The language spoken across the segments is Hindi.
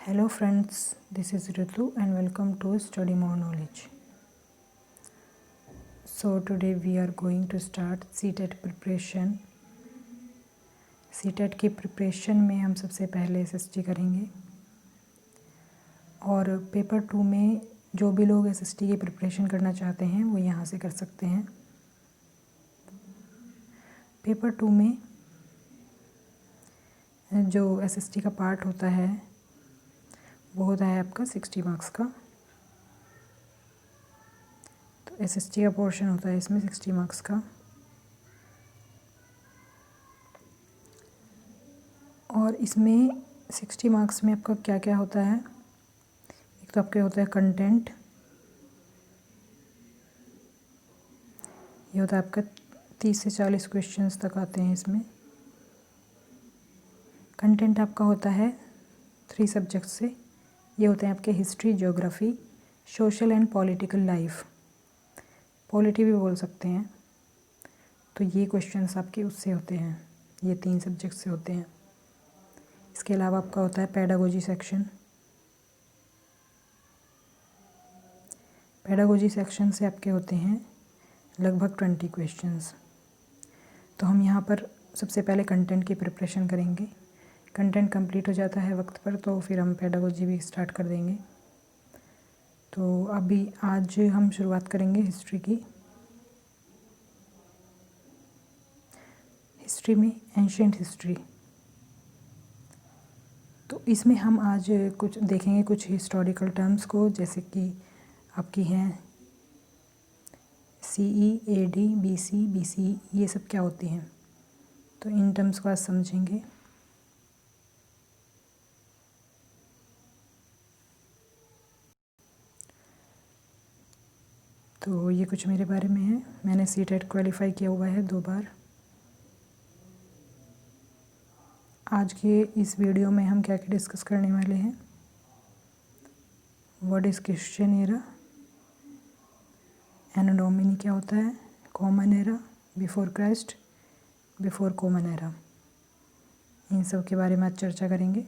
Hello friends, this is Ritu and welcome to Study More Knowledge. So today we are going to start CTET preparation. CTET की प्रिपरेशन में हम सबसे पहले SST करेंगे और पेपर 2 में जो भी लोग SST की प्रिपरेशन करना चाहते हैं वो यहाँ से कर सकते हैं। पेपर 2 में जो SST का पार्ट होता है वो होता है आपका 60 मार्क्स का। तो SST का पोर्शन होता है इसमें 60 मार्क्स का और इसमें 60 मार्क्स में आपका क्या क्या होता है। एक तो आपके होता है कंटेंट, ये होता है आपका 30 से 40 क्वेश्चंस तक आते हैं इसमें। कंटेंट आपका होता है 3 सब्जेक्ट से, ये होते हैं आपके history, geography, social and political life, polity भी बोल सकते हैं। तो ये क्वेश्चंस आपके उससे होते हैं, ये 3 सब्जेक्ट से होते हैं। इसके अलावा आपका होता है पेडागोजी सेक्शन। पेडागोजी सेक्शन से आपके होते हैं लगभग 20 क्वेश्चंस। तो हम यहाँ पर सबसे पहले कंटेंट की प्रिपरेशन करेंगे। कंटेंट कंप्लीट हो जाता है वक्त पर तो फिर हम पेडागोजी भी स्टार्ट कर देंगे। तो अभी आज हम शुरुआत करेंगे हिस्ट्री की। हिस्ट्री में एंशिएंट हिस्ट्री, तो इसमें हम आज कुछ देखेंगे कुछ हिस्टोरिकल टर्म्स को, जैसे कि आपकी हैं CE, AD, BC, BCE, ये सब क्या होती हैं। तो इन टर्म्स को आज समझेंगे। तो ये कुछ मेरे बारे में है। मैंने CTET क्वालिफाई किया हुआ है 2 बार। आज के इस वीडियो में हम क्या क्या डिस्कस करने वाले हैं। What is Christian era, anno domini क्या होता है, common era, before Christ, before common era, इन सब के बारे में आज चर्चा करेंगे।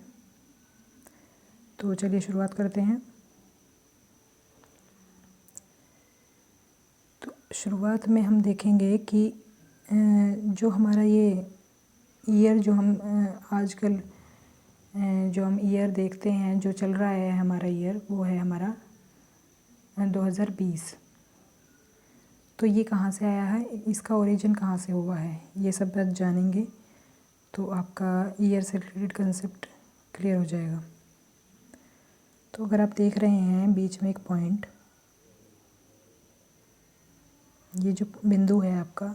तो चलिए शुरुआत करते हैं। तो शुरुआत में हम देखेंगे कि जो हमारा ये ईयर जो हम आजकल जो हम ईयर देखते हैं, जो चल रहा है हमारा ईयर, वो है हमारा 2020। तो ये कहाँ से आया है, इसका ओरिजिन कहाँ से हुआ है, ये सब बात जानेंगे तो आपका ईयर से रिलेटेड कंसेप्ट क्लियर हो जाएगा। तो अगर आप देख रहे हैं बीच में एक पॉइंट, ये जो बिंदु है आपका,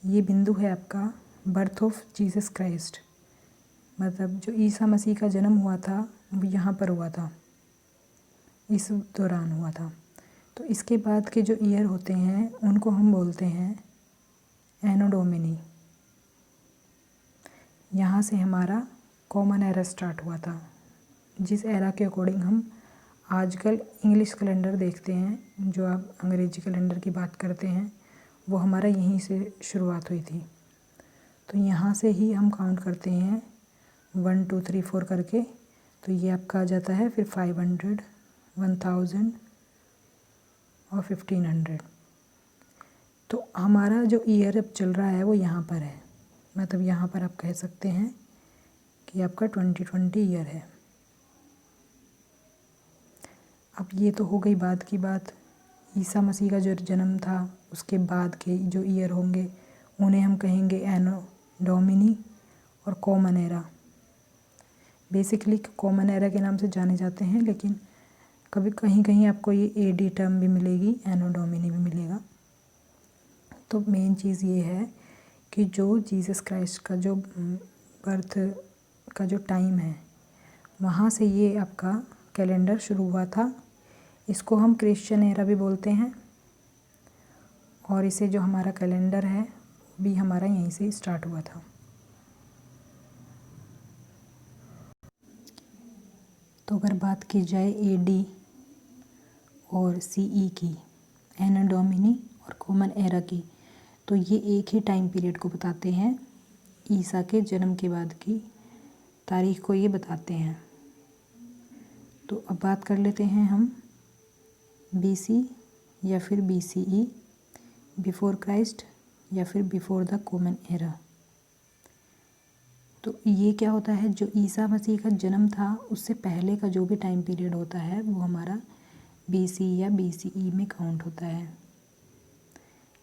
ये बिंदु है आपका बर्थ ऑफ जीसस क्राइस्ट, मतलब जो ईसा मसीह का जन्म हुआ था वो यहाँ पर हुआ था, इस दौरान हुआ था। तो इसके बाद के जो ईयर होते हैं उनको हम बोलते हैं एनो डोमिनी। यहाँ से हमारा कॉमन एरा स्टार्ट हुआ था, जिस एरा के अकॉर्डिंग हम आजकल इंग्लिश कैलेंडर देखते हैं, जो आप अंग्रेजी कैलेंडर की बात करते हैं, वो हमारा यहीं से शुरुआत हुई थी। तो यहाँ से ही हम काउंट करते हैं 1 2 3 4 करके। तो ये आपका आ जाता है फिर 500, 1000 और 1500। तो हमारा जो ईयर अब चल रहा है वो यहाँ पर है, मतलब यहाँ पर आप कह सकते हैं कि आपका 2020 ईयर है। अब ये तो हो गई बाद की बात। ईसा मसीह का जो जन्म था उसके बाद के जो ईयर होंगे उन्हें हम कहेंगे एनो डोमिनी और common era. Basically common era के नाम से जाने जाते हैं, लेकिन कभी कहीं कहीं आपको ये AD टर्म भी मिलेगी, एनो डोमिनी भी मिलेगा। तो मेन चीज़ ये है कि जो जीसस क्राइस्ट का जो बर्थ का जो टाइम है वहाँ से ये आपका कैलेंडर शुरू हुआ था। इसको हम क्रिश्चियन एरा भी बोलते हैं और इसे जो हमारा कैलेंडर है भी हमारा यहीं से स्टार्ट हुआ था। तो अगर बात की जाए AD और CE की, एनो डोमिनी और कॉमन एरा की, तो ये एक ही टाइम पीरियड को बताते हैं, ईसा के जन्म के बाद की तारीख को ये बताते हैं। तो अब बात कर लेते हैं हम BC या फिर BCE, बिफोर क्राइस्ट या फिर बिफोर द कॉमन एरा। तो ये क्या होता है, जो ईसा मसीह का जन्म था उससे पहले का जो भी टाइम पीरियड होता है वो हमारा BC या BCE में काउंट होता है।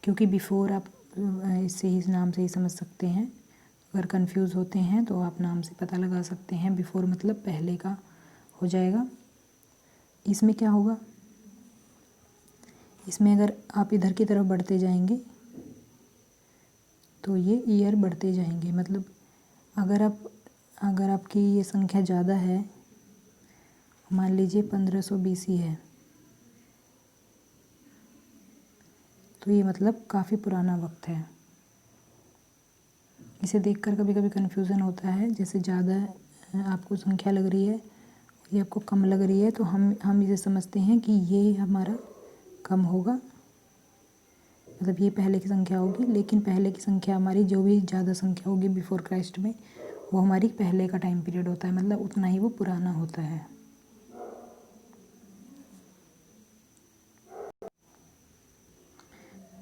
क्योंकि बिफोर आप इससे ही नाम से ही समझ सकते हैं। अगर कंफ्यूज होते हैं तो आप नाम से पता लगा सकते हैं। बिफोर मतलब पहले का हो जाएगा। इसमें क्या होगा, इसमें अगर आप इधर की तरफ बढ़ते जाएंगे तो ये ईयर बढ़ते जाएंगे। मतलब अगर आपकी ये संख्या ज़्यादा है, मान लीजिए 1500 BC है, तो ये मतलब काफ़ी पुराना वक्त है। इसे देखकर कभी कभी कन्फ्यूज़न होता है, जैसे ज़्यादा आपको संख्या लग रही है और ये आपको कम लग रही है, तो हम इसे समझते हैं कि ये हमारा कम होगा, मतलब ये पहले की संख्या होगी। लेकिन पहले की संख्या हमारी जो भी ज़्यादा संख्या होगी बिफोर क्राइस्ट में, वो हमारी पहले का टाइम पीरियड होता है, मतलब उतना ही वो पुराना होता है।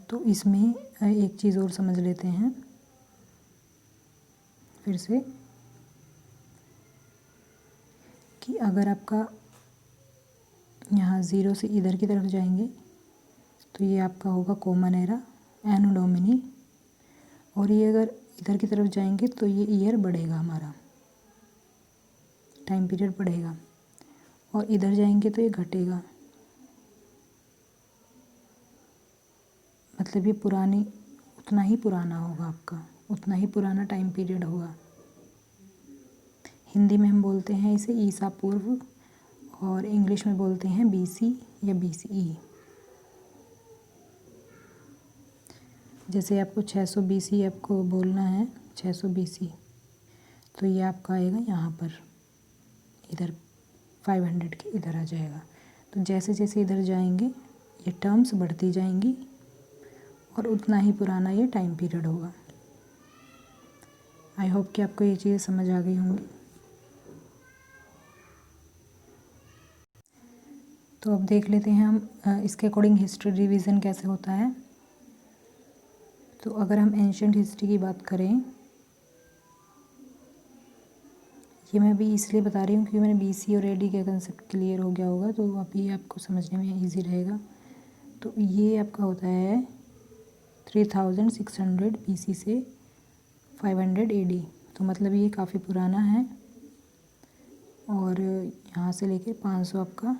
तो इसमें एक चीज़ और समझ लेते हैं फिर से, कि अगर आपका यहाँ 0 से इधर की तरफ जाएंगे तो ये आपका होगा कॉमन एरा, एनो डोमिनी। और ये अगर इधर की तरफ जाएंगे तो ये ईयर बढ़ेगा, हमारा टाइम पीरियड बढ़ेगा। और इधर जाएंगे तो ये घटेगा, मतलब ये उतना ही पुराना होगा आपका, उतना ही पुराना टाइम पीरियड होगा। हिंदी में हम बोलते हैं इसे ईसा पूर्व, और इंग्लिश में बोलते हैं BC या BCE। जैसे आपको 600 BC आपको बोलना है, 600 BC, तो ये आपका आएगा यहाँ पर, इधर 500 के इधर आ जाएगा। तो जैसे जैसे इधर जाएंगे ये टर्म्स बढ़ती जाएंगी और उतना ही पुराना ये टाइम पीरियड होगा। आई होप कि आपको ये चीज़ें समझ आ गई होंगी। तो अब देख लेते हैं हम इसके अकॉर्डिंग हिस्ट्री रिवीजन कैसे होता है। तो अगर हम एंशिएंट हिस्ट्री की बात करें, ये मैं अभी इसलिए बता रही हूँ क्योंकि मैंने BC और AD का कंसेप्ट क्लियर हो गया होगा, तो अभी आपको समझने में ईजी रहेगा। तो ये आपका होता है 3600 BC से 500 AD, तो मतलब ये काफ़ी पुराना है। और यहाँ से लेकर 500 आपका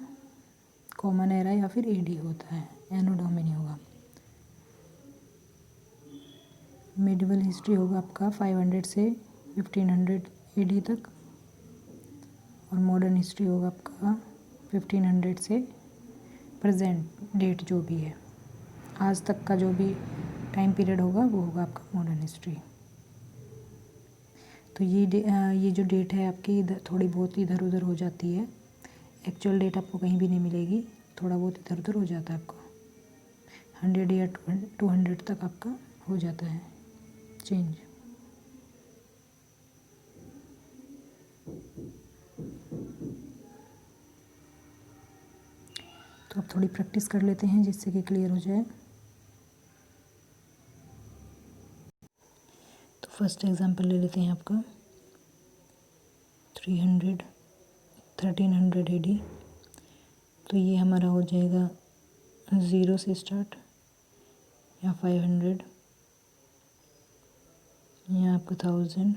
कॉमन एरा या फिर AD होता है, एनो डोमिनी होगा। मिडिवल हिस्ट्री होगा आपका 500 से 1500 AD तक, और मॉडर्न हिस्ट्री होगा आपका 1500 से प्रेजेंट डेट जो भी है, आज तक का जो भी टाइम पीरियड होगा वो होगा आपका मॉडर्न हिस्ट्री। तो ये जो डेट है आपकी इधर थोड़ी बहुत इधर उधर हो जाती है, एक्चुअल डेट आपको कहीं भी नहीं मिलेगी, थोड़ा बहुत इधर उधर हो जाता है आपको, 100 या 200 तक आपका हो जाता है चेंज। तो अब थोड़ी प्रैक्टिस कर लेते हैं जिससे कि क्लियर हो जाए। तो फर्स्ट एग्जांपल ले लेते हैं आपका 1300 AD। तो ये हमारा हो जाएगा 0 से स्टार्ट, या 500, या आपका 1000,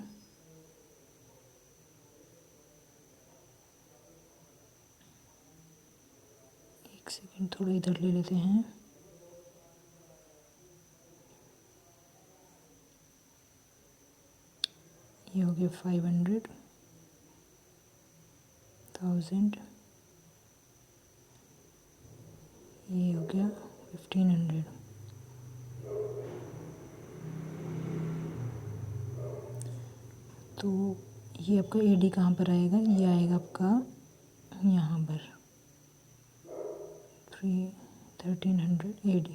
एक सेकेंड थोड़ा इधर ले लेते हैं। ये हो गया 500, 1000, ये हो गया 1500। तो ये आपका AD कहाँ पर आएगा, ये आएगा आपका यहाँ पर 1300 AD।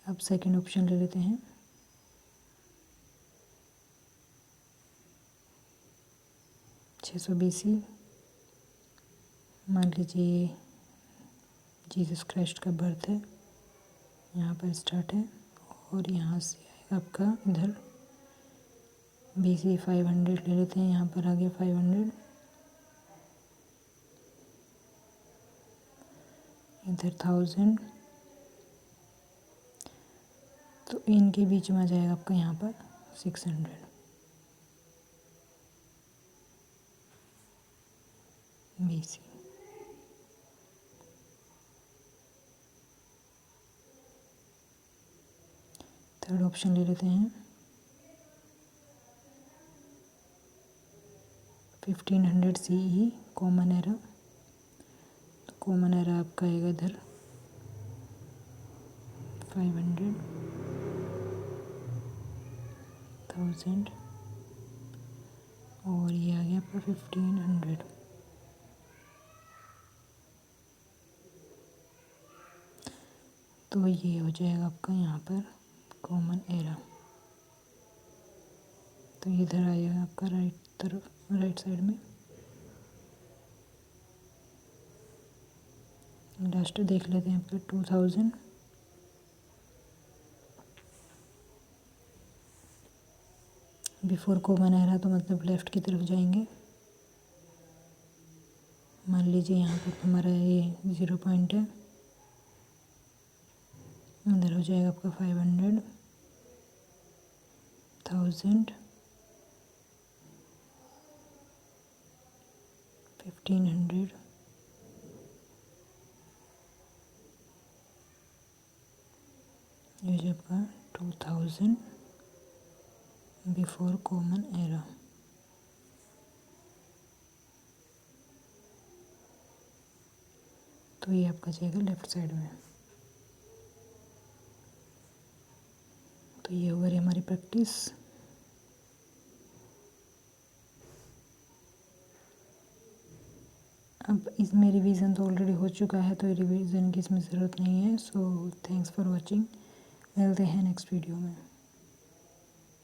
अब सेकंड ऑप्शन ले लेते हैं 600 BC। मान लीजिए जीसस क्राइस्ट का बर्थ है, यहाँ पर स्टार्ट है और यहाँ से आएगा आपका इधर BC 500 ले लेते हैं, यहाँ पर आगे 500, इधर 1000, तो इनके बीच में आ जाएगा आपका यहाँ पर 600। BC थर्ड ऑप्शन ले लेते हैं 1500 CE कॉमन एरा। तो कॉमन एरा आपका आएगा इधर 500, 1000 और ये आ गया आपका 1500। तो ये हो जाएगा आपका यहाँ पर कॉमन एरा। तो इधर आएगा आपका राइट साइड में। लास्ट देख लेते हैं आपका 2000, बिफोर कॉमन एरा, तो मतलब लेफ़्ट की तरफ जाएंगे। मान लीजिए यहाँ पर हमारा ये 0 पॉइंट है, इधर हो जाएगा आपका 500, 1000, 1500, ये आपका 2000 बिफोर कॉमन एरा। तो ये आपका जाएगा लेफ्ट साइड में। तो ये हो गई हमारी प्रैक्टिस। अब इसमें रिवीजन तो ऑलरेडी हो चुका है, तो रिवीजन की इसमें ज़रूरत नहीं है। सो थैंक्स फॉर वॉचिंग, मिलते हैं नेक्स्ट वीडियो में।